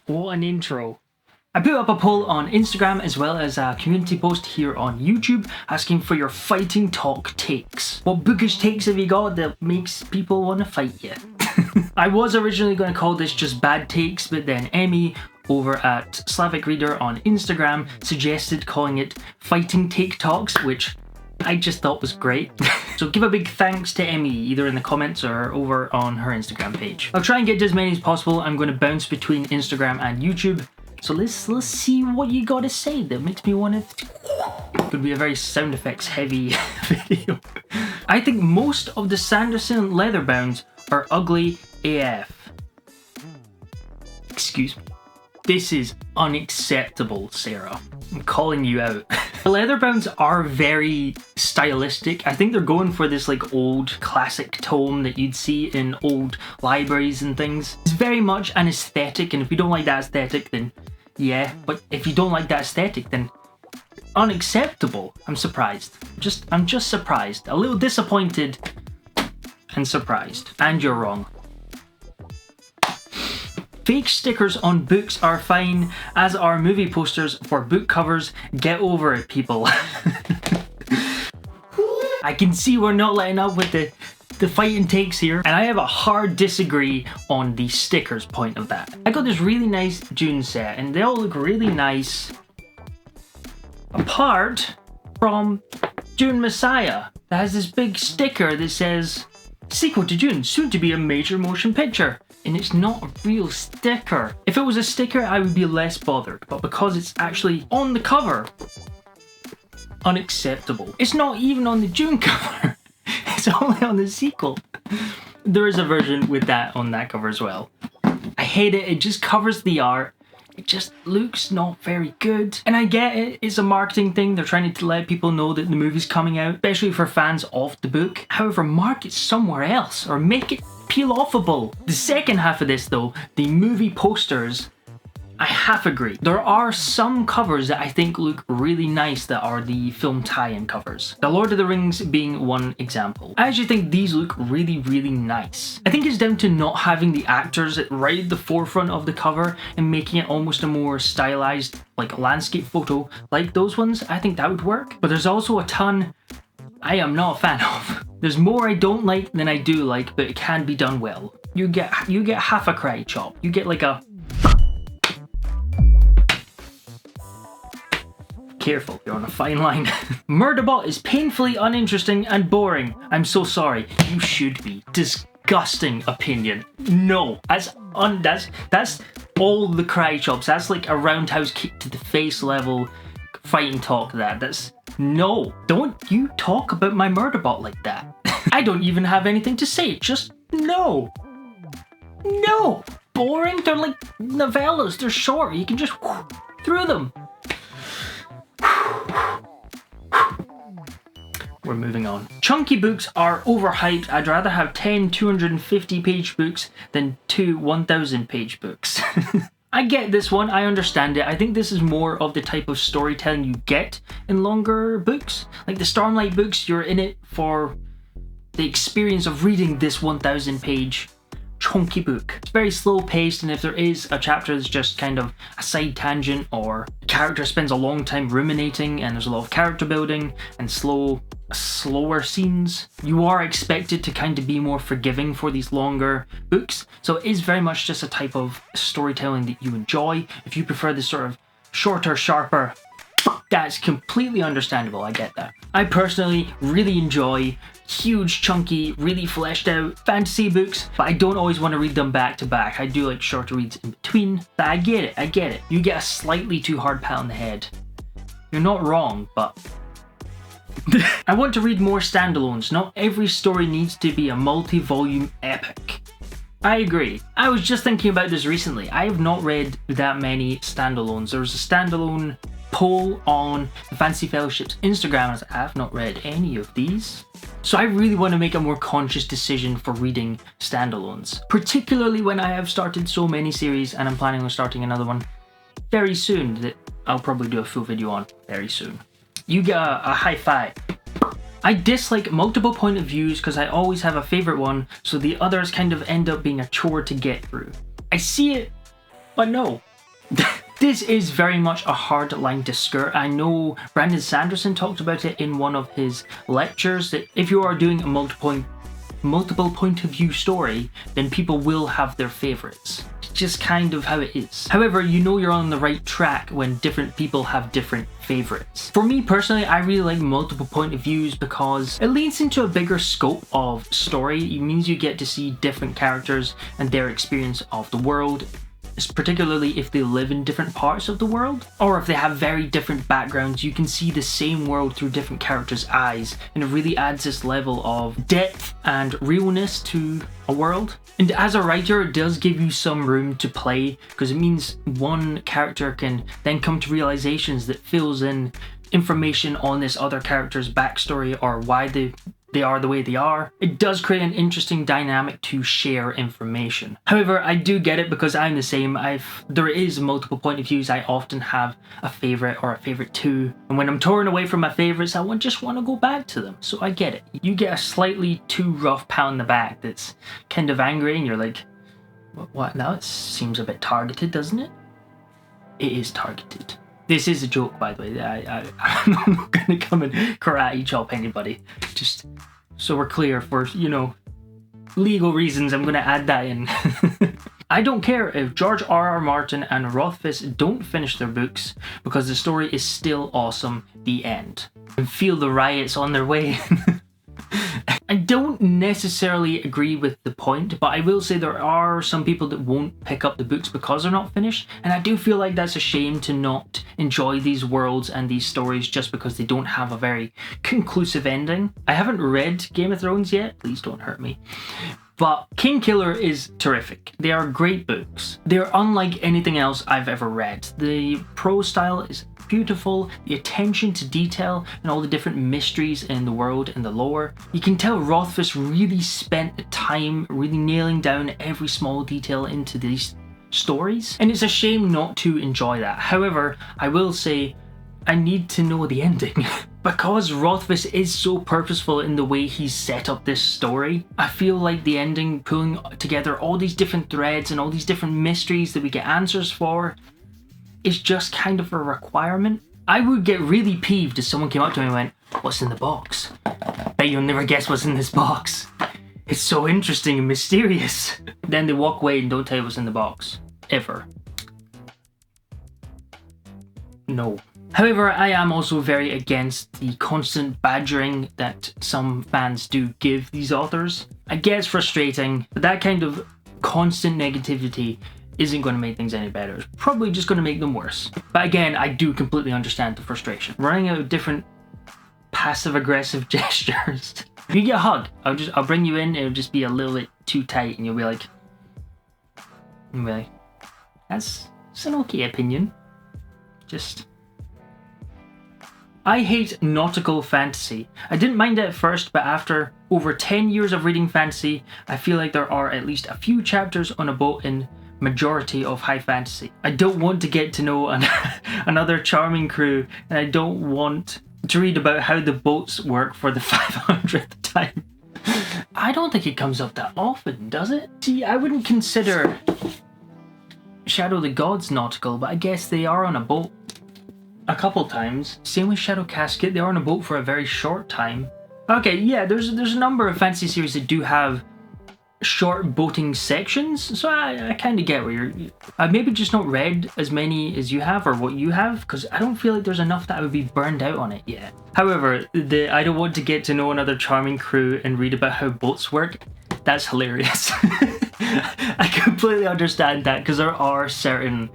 What an intro. I put up a poll on Instagram as well as a community post here on YouTube asking for your fighting talk takes. What bookish takes have you got that makes people want to fight you? I was originally going to call this just bad takes, but then Emmy over at Slavic Reader on Instagram suggested calling it fighting take talks, which I just thought was great. So give a big thanks to Emmy either in the comments or over on her Instagram page. I'll try and get to as many as possible. I'm going to bounce between Instagram and YouTube. So let's see what you got to say that makes me want to... Could be a very sound effects heavy video. I think most of the Sanderson leather bounds are ugly AF. Excuse me. This is unacceptable, Sarah. I'm calling you out. The leather bounds are very stylistic. I think they're going for this like old classic tome that you'd see in old libraries and things. It's very much an aesthetic, and if you don't like that aesthetic, then yeah. But if you don't like that aesthetic, then unacceptable. I'm surprised. I'm just surprised. A little disappointed and surprised. And you're wrong. Fake stickers on books are fine, as are movie posters for book covers. Get over it, people. I can see we're not letting up with the fighting takes here, and I have a hard disagree on the stickers point of that. I got this really nice Dune set, and they all look really nice, apart from Dune Messiah, that has this big sticker that says, sequel to Dune, soon to be a major motion picture. And it's not a real sticker. If it was a sticker, I would be less bothered, but because it's actually on the cover, unacceptable. It's not even on the Dune cover. It's only on the sequel. There is a version with that on that cover as well. I hate it. It just covers the art. It just looks not very good. And I get it. It's a marketing thing. They're trying to let people know that the movie's coming out, especially for fans of the book. However, mark it somewhere else or make it peel-offable. The second half of this though, the movie posters, I half agree. There are some covers that I think look really nice that are the film tie-in covers. The Lord of the Rings being one example. I actually think these look really, really nice. I think it's down to not having the actors right at the forefront of the cover and making it almost a more stylized like landscape photo like those ones. I think that would work. But there's also a ton I am not a fan of. There's more I don't like than I do like, but it can be done well. You get half a karate chop. You get like a... Careful, you're on a fine line. Murderbot is painfully uninteresting and boring. I'm so sorry. You should be. Disgusting opinion. No, that's all the karate chops. That's like a roundhouse kick to the face level fighting talk. That's... No, don't you talk about my Murderbot like that. I don't even have anything to say, just no. No, boring, they're like novellas, they're short, you can just through them. We're moving on. Chunky books are overhyped. I'd rather have 10 250 page books than 2 1,000 page books. I get this one, I understand it. I think this is more of the type of storytelling you get in longer books. Like the Stormlight books, you're in it for the experience of reading this 1,000 page chunky book. It's very slow paced, and if there is a chapter that's just kind of a side tangent or the character spends a long time ruminating and there's a lot of character building and slower scenes, you are expected to kind of be more forgiving for these longer books. So it is very much just a type of storytelling that you enjoy. If you prefer this sort of shorter, sharper, that's completely understandable. I get that. I personally really enjoy huge, chunky, really fleshed out fantasy books, but I don't always want to read them back to back. I do like shorter reads in between. But I get it. You get a slightly too hard pat on the head. You're not wrong, but I want to read more standalones. Not every story needs to be a multi-volume epic. I agree. I was just thinking about this recently. I have not read that many standalones. There was a standalone poll on the Fantasy Fellowship's Instagram and I have not read any of these. So I really want to make a more conscious decision for reading standalones, particularly when I have started so many series and I'm planning on starting another one very soon that I'll probably do a full video on very soon. You get a high five. I dislike multiple point of views because I always have a favorite one, so the others kind of end up being a chore to get through. I see it, but no. This is very much a hard line to skirt. I know Brandon Sanderson talked about it in one of his lectures, that if you are doing a multiple point of view story, then people will have their favorites. It's just kind of how it is. However, you know you're on the right track when different people have different favorites. For me personally, I really like multiple point of views because it leads into a bigger scope of story. It means you get to see different characters and their experience of the world, particularly if they live in different parts of the world, or if they have very different backgrounds. You can see the same world through different characters' eyes, and it really adds this level of depth and realness to a world. And as a writer, it does give you some room to play, because it means one character can then come to realizations that fills in information on this other character's backstory or why they are the way they are. It does create an interesting dynamic to share information. However, I do get it because I'm the same. There is multiple point of views. I often have a favorite or a favorite too. And when I'm torn away from my favorites, I just want to go back to them. So I get it. You get a slightly too rough pound in the back that's kind of angry and you're like, what now? It seems a bit targeted, doesn't it? It is targeted. This is a joke, by the way. I'm not going to come and karate chop anybody. Just so we're clear, for, legal reasons, I'm going to add that in. I don't care if George R.R. Martin and Rothfuss don't finish their books, because the story is still awesome. The end. And feel the riots on their way. I don't necessarily agree with the point, but I will say there are some people that won't pick up the books because they're not finished, and I do feel like that's a shame to not enjoy these worlds and these stories just because they don't have a very conclusive ending. I haven't read Game of Thrones yet, please don't hurt me. But Kingkiller is terrific. They are great books. They're unlike anything else I've ever read. The prose style is beautiful, the attention to detail and all the different mysteries in the world and the lore. You can tell Rothfuss really spent the time really nailing down every small detail into these stories, and it's a shame not to enjoy that. However, I will say I need to know the ending. Because Rothfuss is so purposeful in the way he's set up this story, I feel like the ending, pulling together all these different threads and all these different mysteries that we get answers for, is just kind of a requirement. I would get really peeved if someone came up to me and went, "What's in the box? Bet you'll never guess what's in this box. It's so interesting and mysterious." Then they walk away and don't tell you what's in the box. Ever. No. However, I am also very against the constant badgering that some fans do give these authors. I get it's frustrating, but that kind of constant negativity isn't going to make things any better. It's probably just going to make them worse. But again, I do completely understand the frustration. Running out of different passive-aggressive gestures. If you get a hug, I'll bring you in, it'll just be a little bit too tight and you'll be like, that's an okay opinion. I hate nautical fantasy. I didn't mind it at first, but after over 10 years of reading fantasy, I feel like there are at least a few chapters on a boat in majority of high fantasy. I don't want to get to know another charming crew, and I don't want to read about how the boats work for the 500th time. I don't think it comes up that often, does it? See, I wouldn't consider Shadow of the Gods nautical, but I guess they are on a boat a couple times. Same with Shadow Casket, they are on a boat for a very short time. Okay, yeah, there's a number of fantasy series that do have short boating sections, so I kind of get where you're... I've maybe just not read as many as you have, or what you have, because I don't feel like there's enough that I would be burned out on it yet. However, I don't want to get to know another charming crew and read about how boats work. That's hilarious. I completely understand that, because there are certain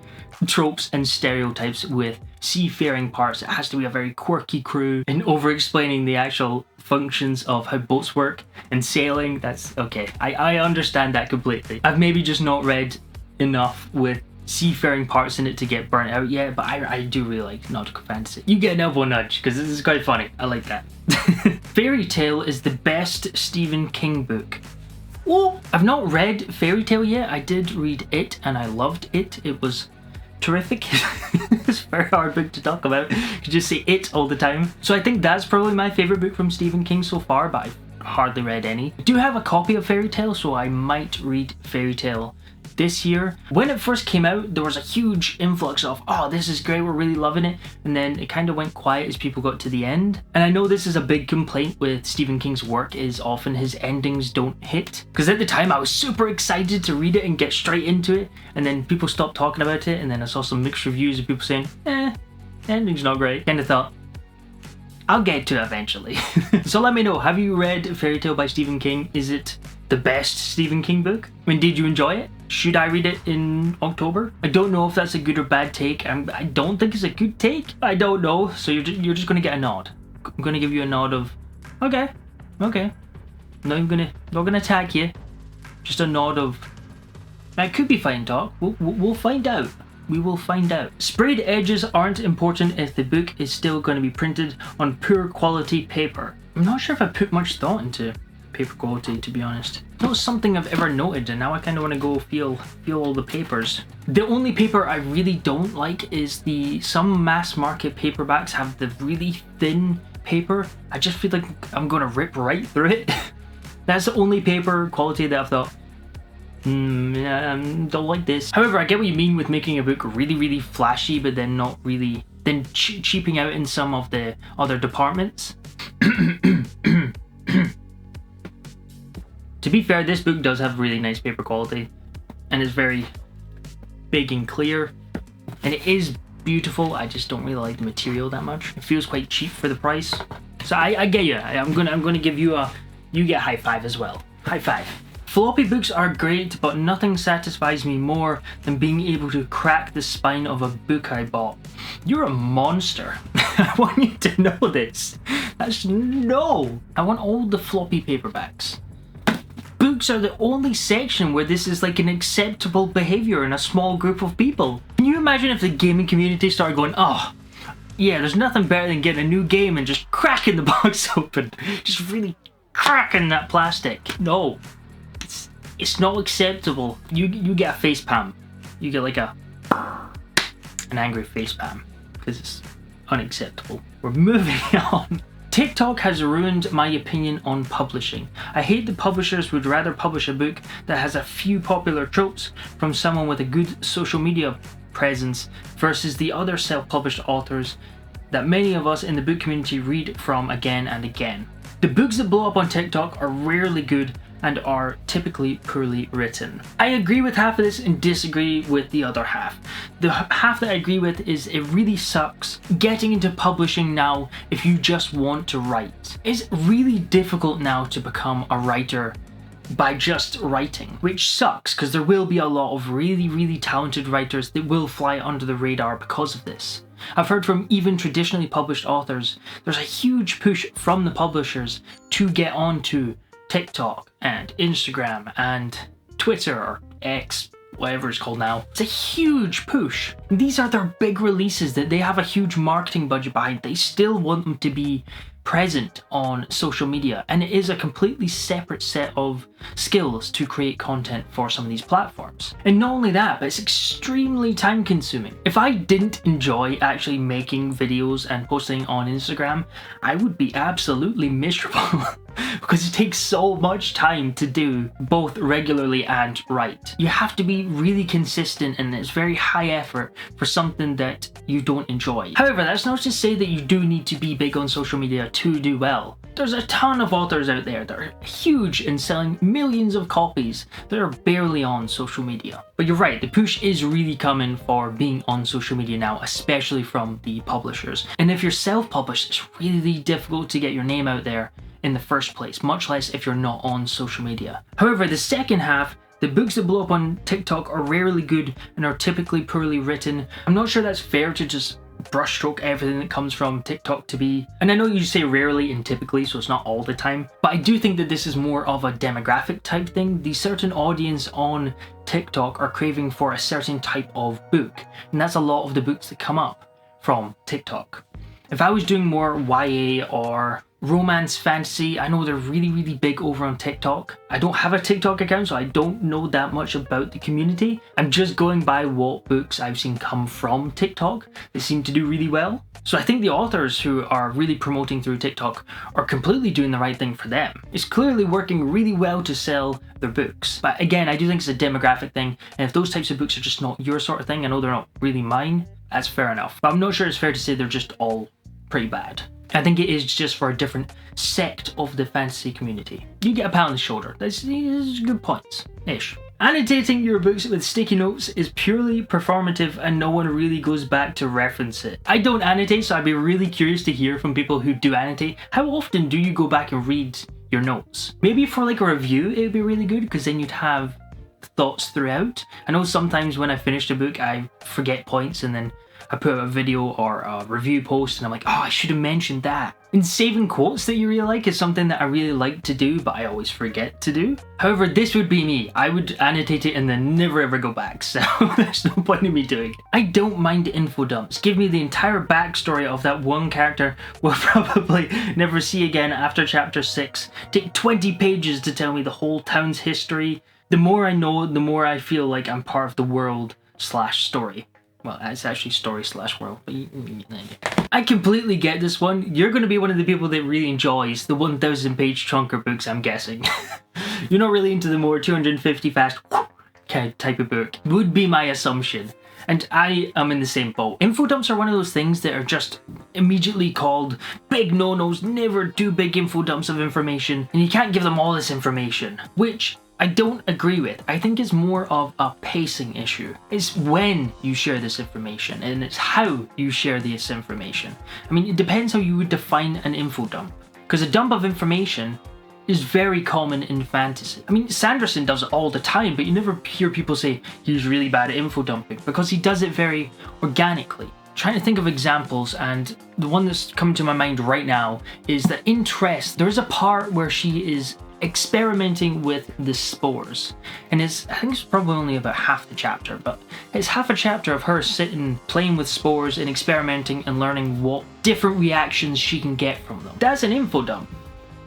tropes and stereotypes with seafaring parts. It has to be a very quirky crew, and over-explaining the actual functions of how boats work and sailing, that's okay. I understand that completely. I've maybe just not read enough with seafaring parts in it to get burnt out yet, but I do really like nautical fantasy. You get an elbow nudge, because this is quite funny. I like that. Fairy Tale is the best Stephen King book. Well, I've not read Fairy Tale yet. I did read it, and I loved it. It was terrific. It's a very hard book to talk about. You just say it all the time. So I think that's probably my favorite book from Stephen King so far, but I've hardly read any. I do have a copy of Fairy Tale, so I might read Fairy Tale this year. When it first came out, there was a huge influx of, oh, this is great, we're really loving it. And then it kind of went quiet as people got to the end. And I know this is a big complaint with Stephen King's work, is often his endings don't hit. Because at the time I was super excited to read it and get straight into it. And then people stopped talking about it. And then I saw some mixed reviews of people saying, ending's not great. Kind of thought, I'll get to it eventually. So let me know, have you read Fairy Tale by Stephen King? Is it the best Stephen King book? I mean, did you enjoy it? Should I read it in October? I don't know if that's a good or bad take. I don't think it's a good take. I don't know. So you're just gonna get a nod. I'm gonna give you a nod of, okay. Not gonna attack you. Just a nod of, it could be fine talk. We'll find out. We will find out. Sprayed edges aren't important if the book is still going to be printed on poor quality paper. I'm not sure if I put much thought into paper quality, to be honest. It's not something I've ever noted, and now I kind of want to go feel all the papers. The only paper I really don't like is some mass market paperbacks have the really thin paper. I just feel like I'm going to rip right through it. That's the only paper quality that I've thought, don't like this. However, I get what you mean with making a book really, really flashy, but then not really, then cheaping out in some of the other departments. To be fair, this book does have really nice paper quality, and it's very big and clear, and it is beautiful. I just don't really like the material that much. It feels quite cheap for the price. So I get you. I'm gonna give you you get high five as well. High five. Floppy books are great, but nothing satisfies me more than being able to crack the spine of a book I bought. You're a monster. I want you to know this. No. I want all the floppy paperbacks. Books are the only section where this is like an acceptable behavior in a small group of people. Can you imagine if the gaming community started going, oh, yeah, there's nothing better than getting a new game and just cracking the box open. Just really cracking that plastic. No. It's not acceptable. You get a face palm. You get like an angry face palm because it's unacceptable. We're moving on. TikTok has ruined my opinion on publishing. I hate that publishers would rather publish a book that has a few popular tropes from someone with a good social media presence versus the other self-published authors that many of us in the book community read from again and again. The books that blow up on TikTok are rarely good and are typically poorly written. I agree with half of this and disagree with the other half. The half that I agree with is it really sucks getting into publishing now if you just want to write. It's really difficult now to become a writer by just writing, which sucks because there will be a lot of really, really talented writers that will fly under the radar because of this. I've heard from even traditionally published authors, there's a huge push from the publishers to get onto TikTok and Instagram and Twitter or X, whatever it's called now. It's a huge push. These are their big releases that they have a huge marketing budget behind. They still want them to be present on social media, and it is a completely separate set of skills to create content for some of these platforms. And not only that, but it's extremely time consuming. If I didn't enjoy actually making videos and posting on Instagram, I would be absolutely miserable because it takes so much time to do both regularly and right. You have to be really consistent, and it's very high effort for something that you don't enjoy. However, that's not to say that you do need to be big on social media to do well. There's a ton of authors out there that are huge and selling millions of copies that are barely on social media. But you're right, the push is really coming for being on social media now, especially from the publishers. And if you're self-published, it's really difficult to get your name out there in the first place, much less if you're not on social media. However, the second half, the books that blow up on TikTok are rarely good and are typically poorly written. I'm not sure that's fair to just brushstroke everything that comes from TikTok to be, and I know you say rarely and typically, so it's not all the time, but I do think that this is more of a demographic type thing. The certain audience on TikTok are craving for a certain type of book, and that's a lot of the books that come up from TikTok. If I was doing more YA or romance fantasy. I know they're really, really big over on TikTok. I don't have a TikTok account, so I don't know that much about the community. I'm just going by what books I've seen come from TikTok. They seem to do really well. So I think the authors who are really promoting through TikTok are completely doing the right thing for them. It's clearly working really well to sell their books. But again, I do think it's a demographic thing, and if those types of books are just not your sort of thing, I know they're not really mine, that's fair enough. But I'm not sure it's fair to say they're just all pretty bad. I think it is just for a different sect of the fantasy community. You get a pat on the shoulder. That's good points-ish. Annotating your books with sticky notes is purely performative and no one really goes back to reference it. I don't annotate, so I'd be really curious to hear from people who do annotate. How often do you go back and read your notes? Maybe for like a review it would be really good, because then you'd have thoughts throughout. I know sometimes when I finish a book I forget points, and then I put out a video or a review post and I'm like, oh, I should have mentioned that. And saving quotes that you really like is something that I really like to do, but I always forget to do. However, this would be me. I would annotate it and then never ever go back, so there's no point in me doing it. I don't mind info dumps. Give me the entire backstory of that one character we'll probably never see again after chapter 6. Take 20 pages to tell me the whole town's history. The more I know, the more I feel like I'm part of the world / story. Well, it's actually story/world, but I completely get this one. You're going to be one of the people that really enjoys the 1,000-page chunker books, I'm guessing. You're not really into the more 250 fast kind of type of book, would be my assumption. And I am in the same boat. Info dumps are one of those things that are just immediately called big no-nos. Never do big info dumps of information, and you can't give them all this information, which I don't agree with. I think it's more of a pacing issue. It's when you share this information, and it's how you share this information. I mean, it depends how you would define an info dump, because a dump of information is very common in fantasy. I mean, Sanderson does it all the time, but you never hear people say he's really bad at info dumping, because he does it very organically. Trying to think of examples, and the one that's coming to my mind right now is that in Tress, there's a part where she is experimenting with the spores, and I think it's probably only about half the chapter, but it's half a chapter of her sitting playing with spores and experimenting and learning what different reactions she can get from them. That's an info dump.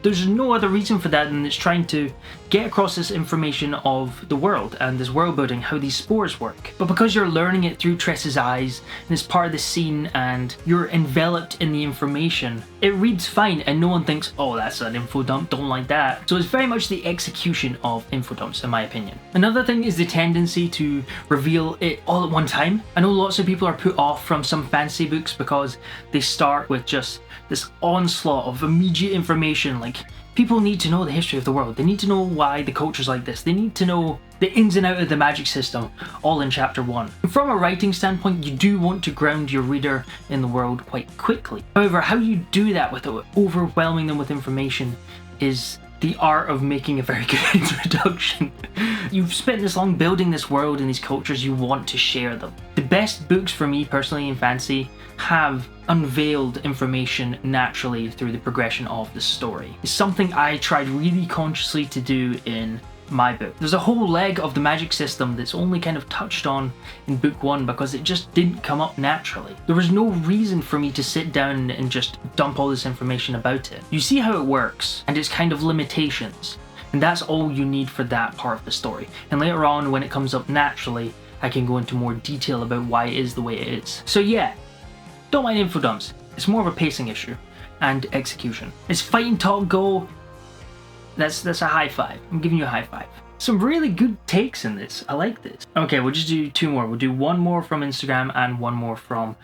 There's no other reason for that than it's trying to get across this information of the world and this world building, how these spores work. But because you're learning it through Tress's eyes and it's part of the scene and you're enveloped in the information, it reads fine and no one thinks, oh, that's an info dump, don't like that. So it's very much the execution of info dumps, in my opinion. Another thing is the tendency to reveal it all at one time. I know lots of people are put off from some fantasy books because they start with just this onslaught of immediate information. Like, people need to know the history of the world. They need to know why the culture's like this. They need to know the ins and out of the magic system, all in chapter 1. From a writing standpoint, you do want to ground your reader in the world quite quickly. However, how you do that without overwhelming them with information is the art of making a very good introduction. You've spent this long building this world and these cultures, you want to share them. The best books for me personally in fantasy have unveiled information naturally through the progression of the story. It's something I tried really consciously to do in my book. There's a whole leg of the magic system that's only kind of touched on in book 1 because it just didn't come up naturally. There was no reason for me to sit down and just dump all this information about it. You see how it works and its kind of limitations, and that's all you need for that part of the story. And later on, when it comes up naturally, I can go into more detail about why it is the way it is. So yeah, don't mind info dumps. It's more of a pacing issue and execution. It's fighting talk go. That's a high five. I'm giving you a high five. Some really good takes in this. I like this. Okay, we'll just do 2 more. We'll do 1 more from Instagram and 1 more from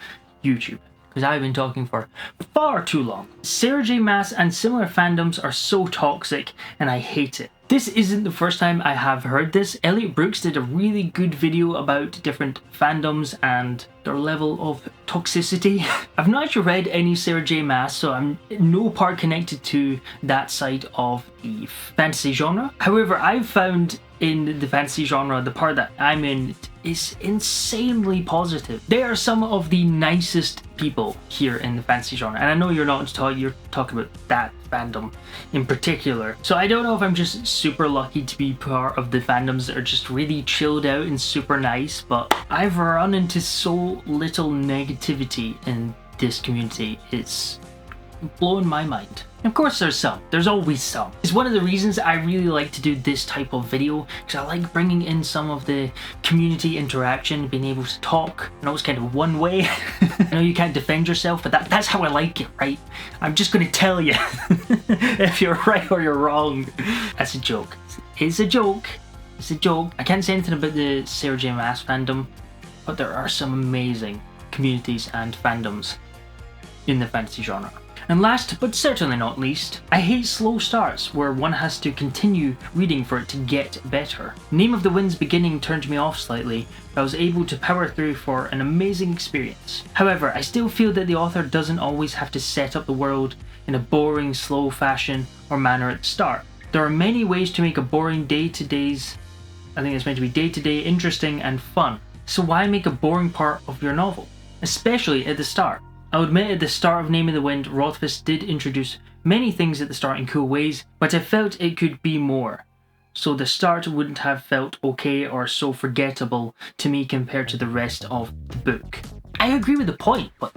YouTube, because I've been talking for far too long. Sarah J. Maas and similar fandoms are so toxic, and I hate it. This isn't the first time I have heard this. Elliot Brooks did a really good video about different fandoms and their level of toxicity. I've not actually read any Sarah J. Maas, so I'm in no part connected to that side of the fantasy genre. However, I've found in the fantasy genre, the part that I'm in is insanely positive. They are some of the nicest people here in the fantasy genre, and I know you're talking about that fandom in particular. So I don't know if I'm just super lucky to be part of the fandoms that are just really chilled out and super nice, but I've run into so little negativity in this community. It's blown my mind. Of course there's some. There's always some. It's one of the reasons I really like to do this type of video, because I like bringing in some of the community interaction, being able to talk. I know it's kind of one way. I know you can't defend yourself, but that's how I like it, right? I'm just going to tell you if you're right or you're wrong. That's a joke. It's a joke. It's a joke. I can't say anything about the Sarah J. Maas fandom, but there are some amazing communities and fandoms in the fantasy genre. And last, but certainly not least, I hate slow starts where one has to continue reading for it to get better. Name of the Wind's beginning turned me off slightly, but I was able to power through for an amazing experience. However, I still feel that the author doesn't always have to set up the world in a boring, slow fashion or manner at the start. There are many ways to make a boring day-to-day interesting and fun. So why make a boring part of your novel? Especially at the start. I'll admit at the start of Name of the Wind, Rothfuss did introduce many things at the start in cool ways, but I felt it could be more. So the start wouldn't have felt okay or so forgettable to me compared to the rest of the book. I agree with the point, but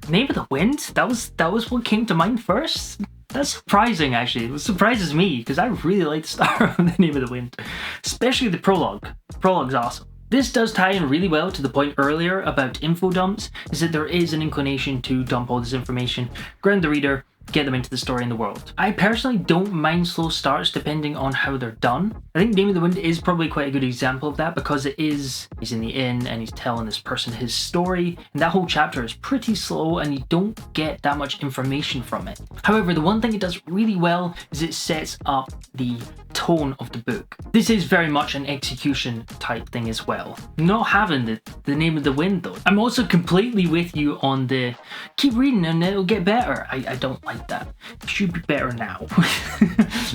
Name of the Wind? That was what came to mind first? That's surprising actually. It surprises me because I really like the start of The Name of the Wind. Especially the prologue. The prologue's awesome. This does tie in really well to the point earlier about info dumps, is that there is an inclination to dump all this information, ground the reader, get them into the story and the world. I personally don't mind slow starts depending on how they're done. I think Name of the Wind is probably quite a good example of that because he's in the inn and he's telling this person his story, and that whole chapter is pretty slow and you don't get that much information from it. However, the one thing it does really well is it sets up the tone of the book. This is very much an execution type thing as well. Not having the Name of the Wind though. I'm also completely with you on the keep reading and it'll get better. I don't like that. It should be better now.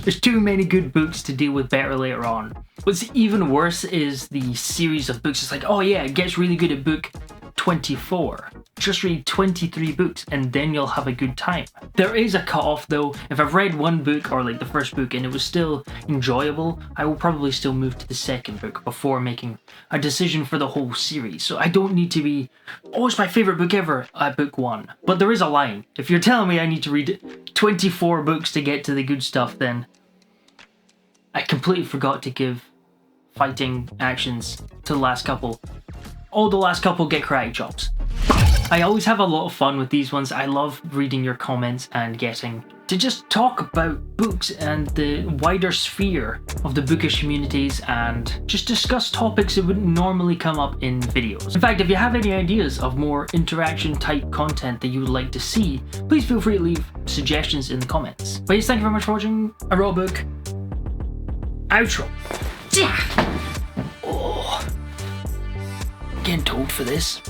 There's too many good books to deal with better later on. What's even worse is the series of books. It's like, oh yeah, it gets really good at book 24. Just read 23 books and then you'll have a good time. There is a cutoff though. If I've read one book or like the first book and it was still enjoyable, I will probably still move to the second book before making a decision for the whole series. So I don't need to be, oh, it's my favorite book ever at book 1. But there is a line. If you're telling me I need to read 24 books to get to the good stuff, then I completely forgot to give fighting actions to the last couple. Oh, the last couple get karate chops. I always have a lot of fun with these ones. I love reading your comments and getting to just talk about books and the wider sphere of the bookish communities and just discuss topics that wouldn't normally come up in videos. In fact, if you have any ideas of more interaction type content that you would like to see, please feel free to leave suggestions in the comments. But yes, thank you very much for watching. I wrote a book. Outro. Oh. I'm getting told for this.